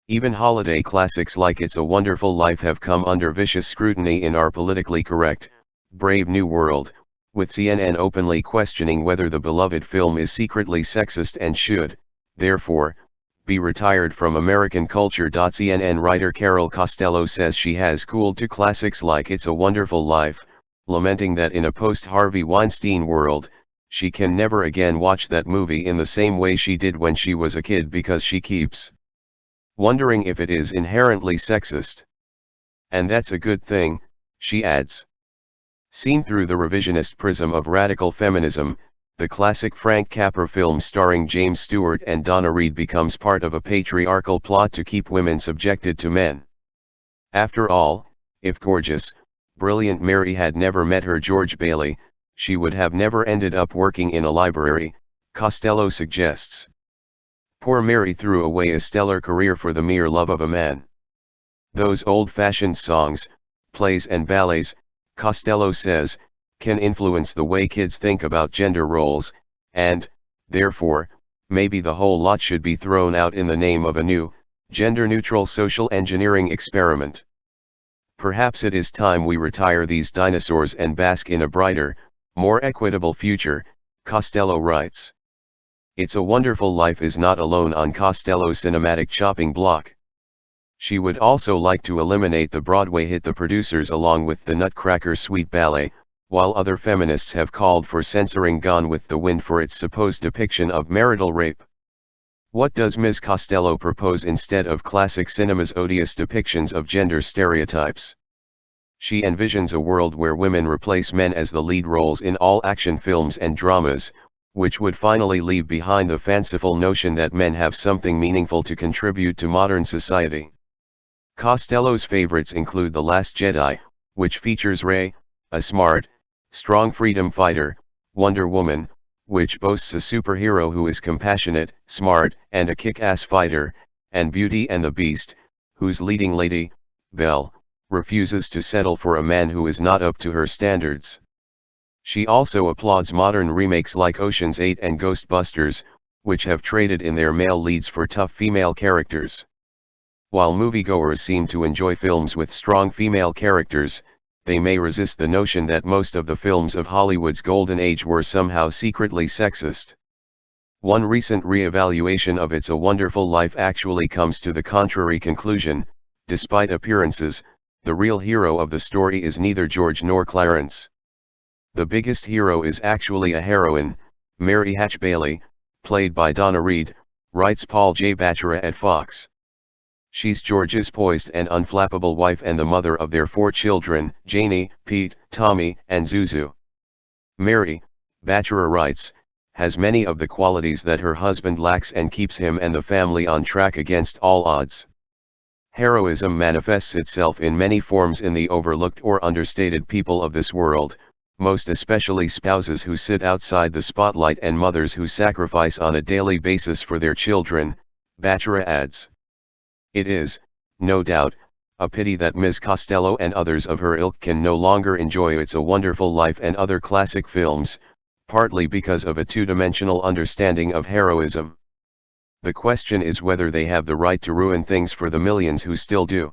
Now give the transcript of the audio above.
Even holiday classics like It's a Wonderful Life have come under vicious scrutiny in our politically correct, Brave New World, with CNN openly questioning whether the beloved film is secretly sexist and should, therefore, be retired from American culture. CNN writer Carol Costello says she has cooled to classics like It's a Wonderful Life, lamenting that in a post-Harvey Weinstein world, she can never again watch that movie in the same way she did when she was a kid because she keeps wondering if it is inherently sexist. And that's a good thing, she adds. Seen through the revisionist prism of radical feminism, the classic Frank Capra film starring James Stewart and Donna Reed becomes part of a patriarchal plot to keep women subjected to men. After all, if gorgeous, brilliant Mary had never met her George Bailey, she would have never ended up working in a library, Costello suggests. Poor Mary threw away a stellar career for the mere love of a man. Those old-fashioned songs, plays and ballets, Costello says, can influence the way kids think about gender roles, and, therefore, maybe the whole lot should be thrown out in the name of a new, gender-neutral social engineering experiment. Perhaps it is time we retire these dinosaurs and bask in a brighter, more equitable future, Costello writes. It's a Wonderful Life is not alone on Costello's cinematic chopping block. She would also like to eliminate the Broadway hit The Producers along with the Nutcracker Suite Ballet, while other feminists have called for censoring Gone with the Wind for its supposed depiction of marital rape. What does Ms. Costello propose instead of classic cinema's odious depictions of gender stereotypes? She envisions a world where women replace men as the lead roles in all action films and dramas, which would finally leave behind the fanciful notion that men have something meaningful to contribute to modern society. Costello's favorites include The Last Jedi, which features Rey, a smart, strong freedom fighter, Wonder Woman, which boasts a superhero who is compassionate, smart, and a kick-ass fighter, and Beauty and the Beast, whose leading lady, Belle, refuses to settle for a man who is not up to her standards. She also applauds modern remakes like Ocean's 8 and Ghostbusters, which have traded in their male leads for tough female characters. While moviegoers seem to enjoy films with strong female characters, they may resist the notion that most of the films of Hollywood's golden age were somehow secretly sexist. One recent re-evaluation of It's a Wonderful Life actually comes to the contrary conclusion. Despite appearances, the real hero of the story is neither George nor Clarence. The biggest hero is actually a heroine, Mary Hatch Bailey, played by Donna Reed, writes Paul J. Bachelor at Fox. She's George's poised and unflappable wife and the mother of their 4 children, Janie, Pete, Tommy, and Zuzu. Mary, Bachelor writes, has many of the qualities that her husband lacks and keeps him and the family on track against all odds. Heroism manifests itself in many forms in the overlooked or understated people of this world, most especially spouses who sit outside the spotlight and mothers who sacrifice on a daily basis for their children, Bachelor adds. It is, no doubt, a pity that Ms. Costello and others of her ilk can no longer enjoy It's a Wonderful Life and other classic films, partly because of a two-dimensional understanding of heroism. The question is whether they have the right to ruin things for the millions who still do.